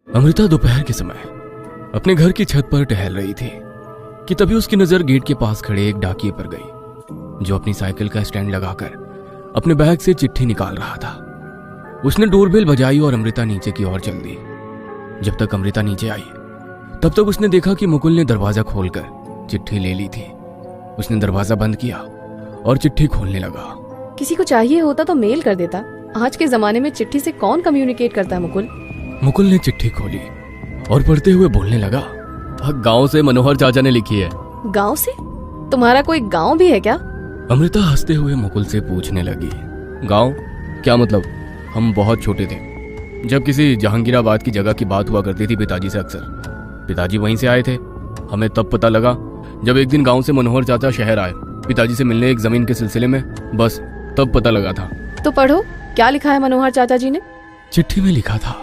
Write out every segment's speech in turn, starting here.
अमृता दोपहर के समय अपने घर की छत पर टहल रही थी कि तभी उसकी नजर गेट के पास खड़े एक डाकिये पर गई, जो अपनी साइकिल का स्टैंड लगाकर अपने बैग से चिट्ठी निकाल रहा था। उसने डोरबेल बजाई और अमृता नीचे की ओर चल दी। जब तक अमृता नीचे आई तब तक उसने देखा कि मुकुल ने दरवाजा खोलकर चिट्ठी ले ली थी। उसने दरवाजा बंद किया और चिट्ठी खोलने लगा। किसी को चाहिए होता तो मेल कर देता। आज के जमाने में चिट्ठी से कौन कम्युनिकेट करता है मुकुल। मुकुल ने चिट्ठी खोली और पढ़ते हुए बोलने लगा, गांव से मनोहर चाचा ने लिखी है। गांव से? तुम्हारा कोई गांव भी है क्या? अमृता हंसते हुए मुकुल से पूछने लगी, गांव क्या मतलब? हम बहुत छोटे थे जब किसी जहांगीराबाद की जगह की बात हुआ करती थी पिताजी से अक्सर। पिताजी वहीं से आए थे। हमें तब पता लगा जब एक दिन गांव से मनोहर चाचा शहर आए पिताजी से मिलने एक जमीन के सिलसिले में। बस तब पता लगा था। तो पढ़ो, क्या लिखा है मनोहर चाचा जी ने? चिट्ठी में लिखा था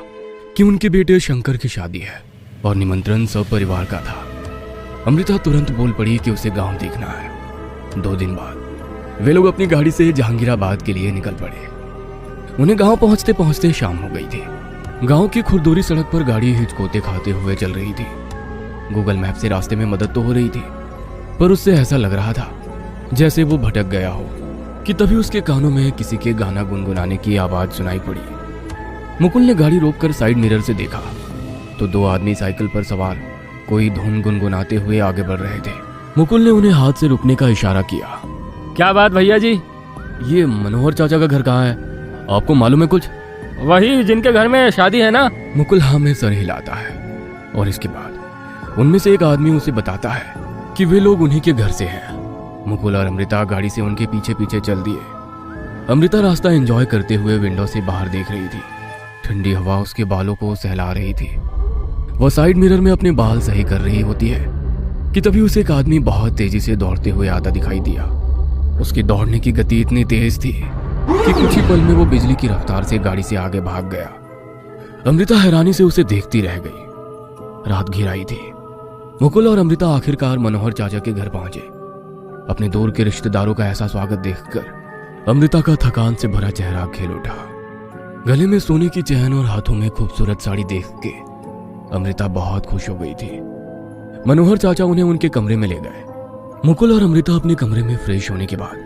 कि उनके बेटे शंकर की शादी है और निमंत्रण सब परिवार का था। अमृता तुरंत बोल पड़ी कि उसे गांव देखना है। 2 दिन बाद वे लोग अपनी गाड़ी से जहांगीराबाद के लिए निकल पड़े। उन्हें गांव पहुंचते पहुंचते शाम हो गई थी। गांव की खुरदुरी सड़क पर गाड़ी हिचकोते खाते हुए चल रही थी। गूगल मैप से रास्ते में मदद तो हो रही थी, पर उससे ऐसा लग रहा था जैसे वो भटक गया हो कि तभी उसके कानों में किसी के गाना गुनगुनाने की आवाज सुनाई पड़ी। मुकुल ने गाड़ी रोककर साइड मिरर से देखा तो 2 आदमी साइकिल पर सवार कोई धुन गुनगुनाते हुए आगे बढ़ रहे थे। मुकुल ने उन्हें हाथ से रुकने का इशारा किया। क्या बात भैया जी? ये मनोहर चाचा का घर कहाँ है? आपको मालूम है कुछ? वही जिनके घर में शादी है ना? मुकुल हाँ में सर हिलाता है और इसके बाद उनमें से एक आदमी उसे बताता है कि वे लोग उन्हीं के घर से हैं। मुकुल और अमृता गाड़ी से उनके पीछे पीछे चल दिए। अमृता रास्ता एंजॉय करते हुए विंडो से बाहर देख रही थी। ठंडी हवा उसके बालों को सहला रही थी। वह साइड मिरर में अपने बाल सही कर रही होती है कि तभी उसे एक आदमी बहुत तेजी से दौड़ते हुए आता दिखाई दिया। उसकी दौड़ने की गति इतनी तेज थी कि कुछ ही पल में वो बिजली की रफ्तार से गाड़ी से आगे भाग गया। अमृता हैरानी से उसे देखती रह गई। रात घिर आई थी। मुकुल और अमृता आखिरकार मनोहर चाचा के घर पहुंचे। अपने दूर के रिश्तेदारों का ऐसा स्वागत देखकर अमृता का थकान से भरा चेहरा खिल उठा। गले में सोने की चैन और हाथों में खूबसूरत साड़ी देख के अमृता बहुत खुश हो गई थी। मनोहर चाचा उन्हें उनके कमरे में ले गए। मुकुल और अमृता अपने कमरे में फ्रेश होने के बाद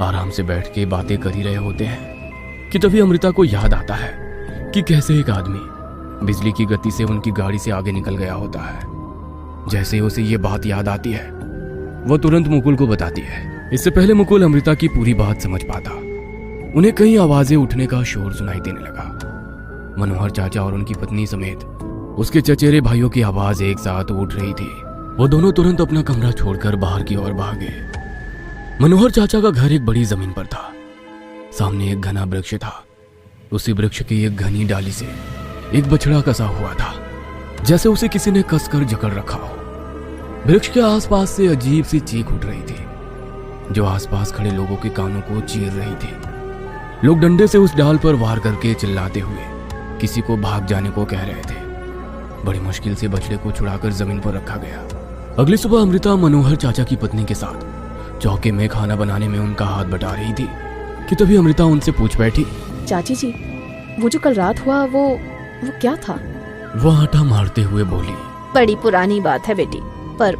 आराम से बैठ के बातें कर ही रहे होते हैं कि तभी अमृता को याद आता है कि कैसे एक आदमी बिजली की गति से उनकी गाड़ी से आगे निकल गया होता है। जैसे उसे ये बात याद आती है वो तुरंत मुकुल को बताती है। इससे पहले मुकुल अमृता की पूरी बात समझ पाता, उन्हें कई आवाजें उठने का शोर सुनाई देने लगा। मनोहर चाचा और उनकी पत्नी समेत उसके चचेरे भाइयों की आवाज एक साथ उठ रही थी। वो दोनों तुरंत अपना कमरा छोड़कर बाहर की ओर भागे। मनोहर चाचा का घर एक बड़ी जमीन पर था। सामने एक घना वृक्ष था। उसी वृक्ष की एक घनी डाली से एक बछड़ा कसा हुआ था, जैसे उसे किसी ने कसकर जकड़ रखा हो। वृक्ष के आसपास से अजीब सी चीख उठ रही थी, जो आसपास खड़े लोगों के कानों को चीर रही थी। लोग डंडे से उस डाल पर वार करके चिल्लाते हुए किसी को भाग जाने को कह रहे थे। बड़ी मुश्किल से बछड़े को छुड़ाकर जमीन पर रखा गया। अगली सुबह अमृता मनोहर चाचा की पत्नी के साथ चौके में खाना बनाने में उनका हाथ बटा रही थी कि तभी अमृता उनसे पूछ बैठी, चाची जी, वो जो कल रात हुआ वो क्या था? वो आटा मारते हुए बोली, बड़ी पुरानी बात है बेटी, पर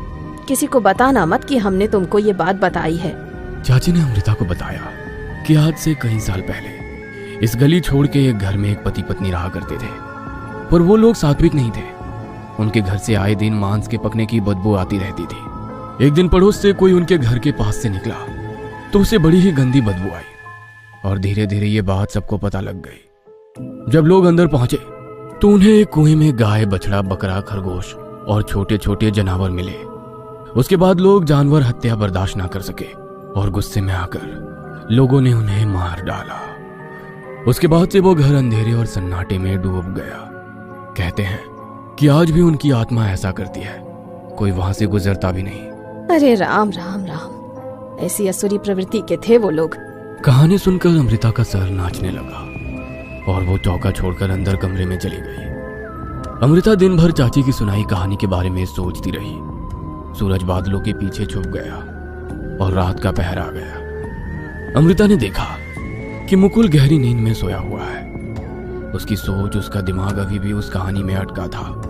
किसी को बताना मत कि हमने तुमको ये बात बताई है। चाची ने अमृता को बताया कि आज से कई साल पहले इस गली छोड़ के एक घर में एक पति पत्नी रहा करते थे, पर वो लोग सात्विक नहीं थे। उनके घर से आए दिन मांस के पकने की बदबू आती रहती थी। एक दिन पड़ोस से कोई उनके घर के पास से निकला तो उसे बड़ी ही गंदी बदबू आई और धीरे धीरे ये बात सबको पता लग गई। जब लोग अंदर पहुंचे तो उन्हें एक कुएं में गाय, बछड़ा, बकरा, खरगोश और छोटे छोटे जानवर मिले। उसके बाद लोग जानवर हत्या बर्दाश्त ना कर सके और गुस्से में आकर लोगों ने उन्हें मार डाला। उसके बाद से वो घर अंधेरे और सन्नाटे में डूब गया। कहते हैं कि आज भी उनकी आत्मा ऐसा करती है, कोई वहां से गुजरता भी नहीं। अरे राम राम राम, ऐसी असुरी प्रवृत्ति के थे वो लोग। कहानी सुनकर अमृता का सर नाचने लगा और वो चौका छोड़कर अंदर कमरे में चली गई। अमृता दिन भर चाची की सुनाई कहानी के बारे में सोचती रही। सूरज बादलों के पीछे छुप गया और रात का पहर आ गया। अमृता ने देखा कि मुकुल गहरी नींद में सोया हुआ है। उसकी सोच, उसका दिमाग अभी भी उस कहानी में अटका था।